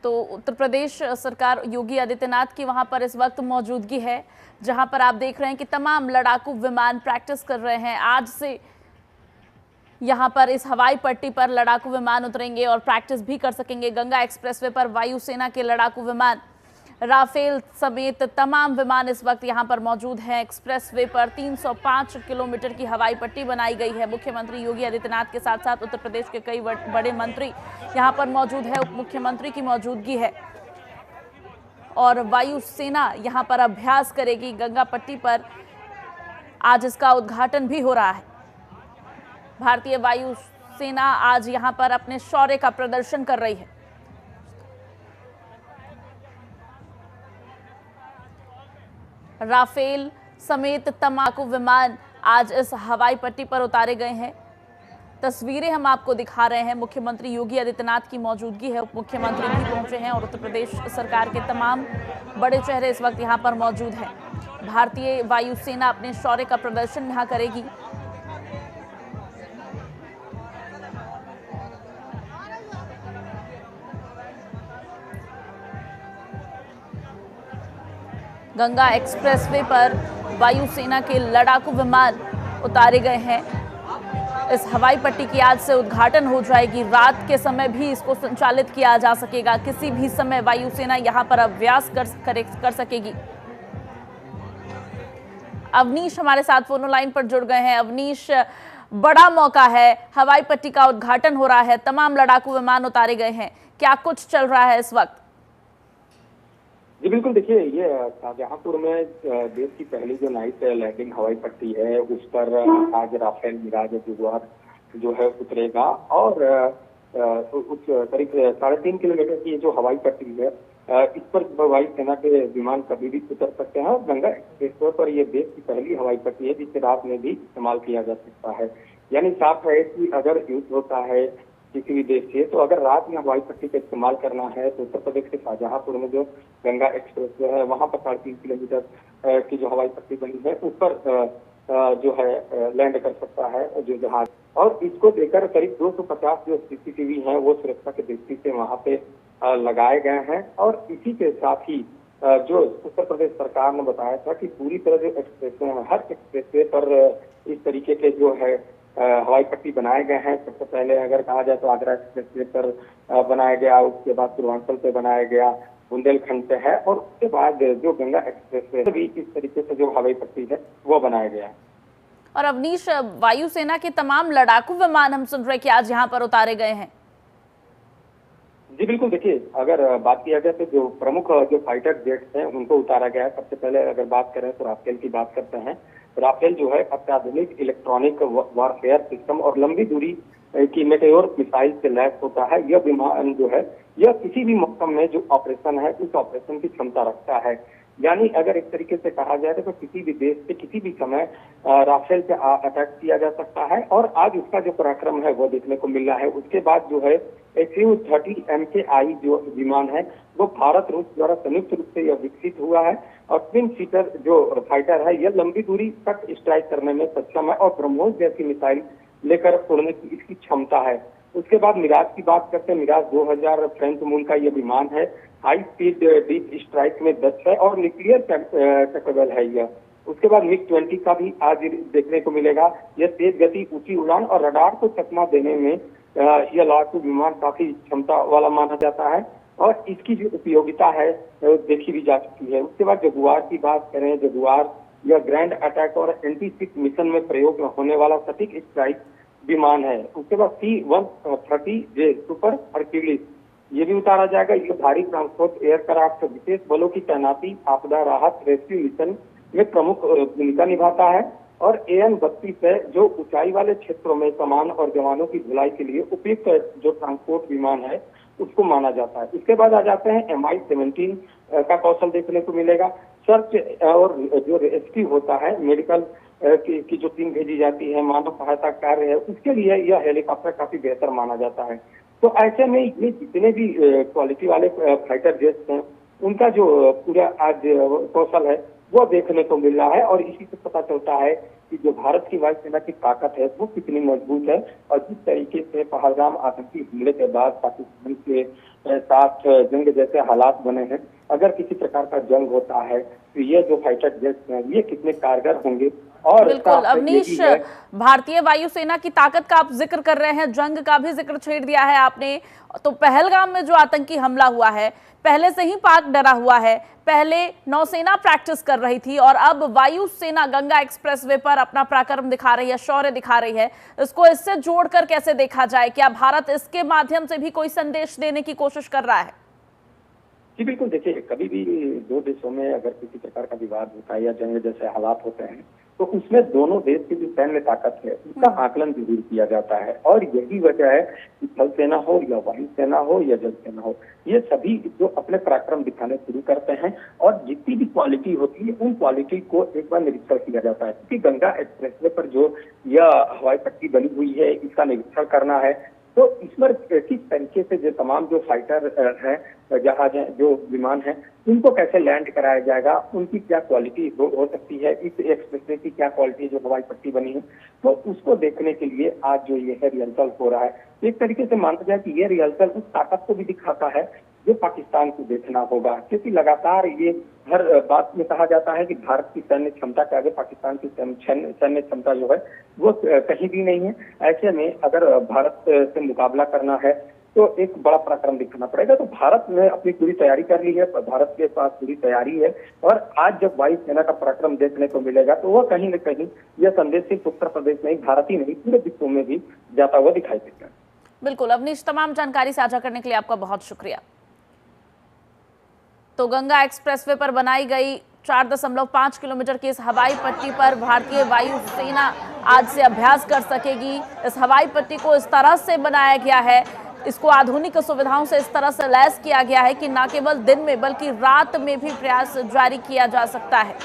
तो उत्तर प्रदेश सरकार योगी आदित्यनाथ की वहां पर इस वक्त मौजूदगी है, जहां पर आप देख रहे हैं कि तमाम लड़ाकू विमान प्रैक्टिस कर रहे हैं। आज से यहां पर इस हवाई पट्टी पर लड़ाकू विमान उतरेंगे और प्रैक्टिस भी कर सकेंगे। गंगा एक्सप्रेसवे पर वायुसेना के लड़ाकू विमान राफेल समेत तमाम विमान इस वक्त यहां पर मौजूद हैं। एक्सप्रेसवे पर 305 किलोमीटर की हवाई पट्टी बनाई गई है। मुख्यमंत्री योगी आदित्यनाथ के साथ साथ उत्तर प्रदेश के कई बड़े मंत्री यहां पर मौजूद है। उप मुख्यमंत्री की मौजूदगी है और वायुसेना यहां पर अभ्यास करेगी। गंगा पट्टी पर आज इसका उद्घाटन भी हो रहा है। भारतीय वायुसेना आज यहां पर अपने शौर्य का प्रदर्शन कर रही है। राफेल समेत तमाकू विमान आज इस हवाई पट्टी पर उतारे गए हैं। तस्वीरें हम आपको दिखा रहे हैं। मुख्यमंत्री योगी आदित्यनाथ की मौजूदगी है, उप मुख्यमंत्री भी पहुंचे हैं और उत्तर प्रदेश सरकार के तमाम बड़े चेहरे इस वक्त यहां पर मौजूद हैं। भारतीय वायुसेना अपने शौर्य का प्रदर्शन यहां करेगी। गंगा एक्सप्रेसवे पर वायुसेना के लड़ाकू विमान उतारे गए हैं। इस हवाई पट्टी की आज से उद्घाटन हो जाएगी। रात के समय भी इसको संचालित किया जा सकेगा। किसी भी समय वायुसेना यहां पर अभ्यास कर सकेगी। अवनीश हमारे साथ फोन लाइन पर जुड़ गए हैं। अवनीश, बड़ा मौका है, हवाई पट्टी का उद्घाटन हो रहा है, तमाम लड़ाकू विमान उतारे गए हैं, क्या कुछ चल रहा है इस वक्त? जी बिल्कुल, देखिए ये शाहजहांपुर में देश की पहली जो नाइट लैंडिंग हवाई पट्टी है उस पर आज राफेल मिराज जगुआर जो है उतरेगा और उस करीब 3.5 किलोमीटर की जो हवाई पट्टी है इस पर वायुसेना के विमान कभी भी उतर सकते हैं और गंगा एक्सप्रेसवे पर यह देश की पहली हवाई पट्टी है जिसे रात में भी इस्तेमाल किया जा सकता है। यानी साफ है कि अगर युद्ध होता है किसी भी देश से, तो अगर रात में हवाई पट्टी का इस्तेमाल करना है तो उत्तर प्रदेश के शाहजहांपुर में जो गंगा एक्सप्रेसवे है वहां पर 3.5 किलोमीटर की जो हवाई पट्टी बनी है उस पर जो है लैंड कर सकता है जो जहाज। और इसको लेकर करीब 250 जो सीसीटीवी हैं वो सुरक्षा की दृष्टि से वहां पे लगाए गए हैं। और इसी के साथ ही जो उत्तर प्रदेश सरकार ने बताया था कि पूरी तरह जो एक्सप्रेसवे है हर एक्सप्रेसवे पर इस तरीके के जो है हवाई पट्टी बनाए गए हैं। सबसे पहले अगर कहा जाए तो आगरा एक्सप्रेसवे पर बनाया गया, उसके बाद पूर्वांचल पे बनाया गया, बुंदेलखंड पे है और उसके बाद जो गंगा एक्सप्रेसवे भी इस तरीके से जो हवाई पट्टी है वो बनाया गया है। और अवनीश, वायुसेना के तमाम लड़ाकू विमान हम सुन रहे हैं कि आज यहाँ पर उतारे गए हैं। जी बिल्कुल, देखिए अगर बात किया जाए तो जो प्रमुख जो फाइटर जेट्स हैं उनको उतारा गया है। सबसे पहले अगर बात करें तो राफेल की बात करते हैं। राफेल जो है अत्याधुनिक इलेक्ट्रॉनिक वॉरफेयर सिस्टम और लंबी दूरी की मेटेओर मिसाइल से लैस होता है। यह विमान जो है यह किसी भी मौसम में जो ऑपरेशन है उस ऑपरेशन की क्षमता रखता है। यानी अगर एक तरीके से कहा जाए तो किसी भी देश से किसी भी समय राफेल से अटैक किया जा सकता है और आज उसका जो पराक्रम है वो देखने को मिल रहा है। उसके बाद जो है Su-30 MKI जो विमान है वो भारत रूस द्वारा संयुक्त रूप से यह विकसित हुआ है और ट्विन सीटर जो फाइटर है यह लंबी दूरी तक स्ट्राइक करने में सक्षम है और ब्रह्मोस जैसी मिसाइल लेकर उड़ने की इसकी क्षमता है। उसके बाद मिराज की बात करते हैं। मिराज 2000 फ्रेंच मूल का यह विमान है। हाई स्पीड डीप स्ट्राइक में दक्ष है और न्यूक्लियर कैपेबल है यह। उसके बाद MiG-20 का भी आज देखने को मिलेगा। यह तेज गति, ऊंची उड़ान और रडार को चकमा देने में यह लड़ाकू विमान काफी क्षमता वाला माना जाता है और इसकी जो उपयोगिता है देखी भी जा चुकी है। उसके बाद जगुआर की बात करें, जगुआर यह ग्रैंड अटैक और एंटी-शिप मिशन में प्रयोग होने वाला सटीक स्ट्राइक विमान है। उसके बाद C-130J सुपर हरक्यूलिस ये भी उतारा जाएगा। ये भारी ट्रांसपोर्ट एयरक्राफ्ट विशेष बलों की तैनाती, आपदा राहत, रेस्क्यू मिशन में प्रमुख भूमिका निभाता है और AN-32 है जो ऊंचाई वाले क्षेत्रों में सामान और जवानों की ढुलाई के लिए उपयुक्त जो ट्रांसपोर्ट विमान है उसको माना जाता है। इसके बाद आ जाते हैं MI-17 का कौशल देखने को मिलेगा। सर्च और जो रेस्क्यू होता है, मेडिकल की जो टीम भेजी जाती है, मानव सहायता कार्य है, उसके लिए यह हेलीकॉप्टर काफी बेहतर माना जाता है। तो ऐसे में ये जितने भी क्वालिटी वाले फाइटर जेट्स हैं उनका जो पूरा आज कौशल है वो देखने को मिल रहा है। और इसी से पता चलता है कि जो भारत की वायुसेना की ताकत है वो कितनी मजबूत है। और जिस तरीके से पहलगाम आतंकी हमले के बाद पाकिस्तान के साथ जंग जैसे हालात बने हैं, अगर किसी प्रकार का जंग होता है तो ये जो फाइटर जेट्स हैं ये कितने कारगर होंगे। और बिल्कुल अवनीश, भारतीय वायुसेना की ताकत का आप जिक्र कर रहे हैं, जंग का भी जिक्र छेड़ दिया है आपने। तो पहलगाम में जो आतंकी हमला हुआ है, पहले से ही पाक डरा हुआ है, पहले नौसेना प्रैक्टिस कर रही थी और अब वायुसेना गंगा एक्सप्रेसवे पर अपना पराक्रम दिखा रही है, शौर्य दिखा रही है। इसको इससे जोड़कर कैसे देखा जाए? क्या भारत इसके माध्यम से भी कोई संदेश देने की कोशिश कर रहा है? जी बिल्कुल, देखिए कभी भी दो देशों में अगर किसी प्रकार का विवाद होता है या जंग जैसे हालात होते हैं तो उसमें दोनों देश की जो सैन्य ताकत है उसका आकलन जरूर किया जाता है। और यही वजह है कि थल सेना हो या वायुसेना हो या जल सेना हो, ये सभी जो अपने पराक्रम दिखाने शुरू करते हैं और जितनी भी क्वालिटी होती है उन क्वालिटी को एक बार निरीक्षण किया जाता है। क्योंकि गंगा एक्सप्रेसवे पर जो यह हवाई पट्टी बनी हुई है इसका निरीक्षण करना है, तो इस पर किस तरीके से जो तमाम जो फाइटर हैं, जहाज हैं, जो विमान हैं, उनको कैसे लैंड कराया जाएगा, उनकी क्या क्वालिटी हो सकती है, इस एक्सप्रेसवे की क्या क्वालिटी जो हवाई पट्टी बनी है, तो उसको देखने के लिए आज जो ये है रिहर्सल हो रहा है। एक तरीके से माना जाए कि ये रिहर्सल उस ताकत को भी दिखाता है जो पाकिस्तान को देखना होगा। क्योंकि लगातार ये हर बात में कहा जाता है कि भारत की सैन्य क्षमता के आगे पाकिस्तान की सैन्य क्षमता जो है वो कहीं भी नहीं है। ऐसे में अगर भारत से मुकाबला करना है तो एक बड़ा पराक्रम दिखाना पड़ेगा। तो भारत ने अपनी पूरी तैयारी कर ली है, भारत के पास पूरी तैयारी है। और आज जब वायुसेना का पराक्रम देखने को मिलेगा तो वह कहीं न कहीं यह संदेश सिर्फ उत्तर प्रदेश नहीं, भारत ही नहीं, पूरे विश्व में भी जाता हुआ दिखाई देगा। बिल्कुल अवनीश, तमाम जानकारी साझा करने के लिए आपका बहुत शुक्रिया। तो गंगा एक्सप्रेसवे पर बनाई गई 4.5 किलोमीटर की इस हवाई पट्टी पर भारतीय वायुसेना आज से अभ्यास कर सकेगी। इस हवाई पट्टी को इस तरह से बनाया गया है, इसको आधुनिक सुविधाओं से इस तरह से लैस किया गया है कि न केवल दिन में बल्कि रात में भी प्रयास जारी किया जा सकता है।